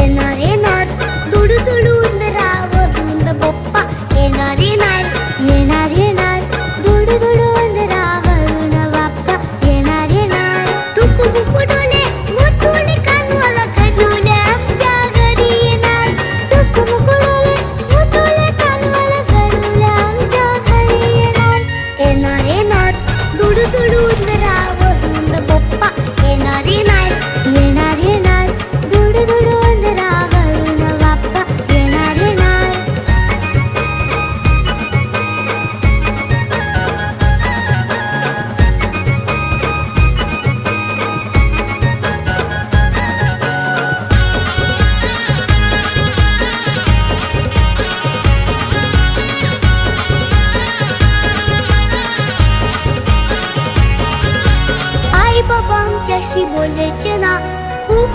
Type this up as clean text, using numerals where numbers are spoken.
येणार येणार दुडू दुडू उंदरावरून बाप्पा येणार येणार येणार येणार दुडू दुडू उंदरावरून बाप्पा येणार येणार टुकू बुकू डोले मुतुले कानवाला खडुले आमच्या घरी येणार टुकू बुकू डोले मुतुले कानवाला खडुले आमच्या घरी येणार येणार येणार दुडू दुडू उंदरावरून बाप्पा येणार येणार येणार येणार दुडू दुडू उंदरावरून बाप्पा येणार येणार आई बाबा आमच्याशी बोलायचे ना खूप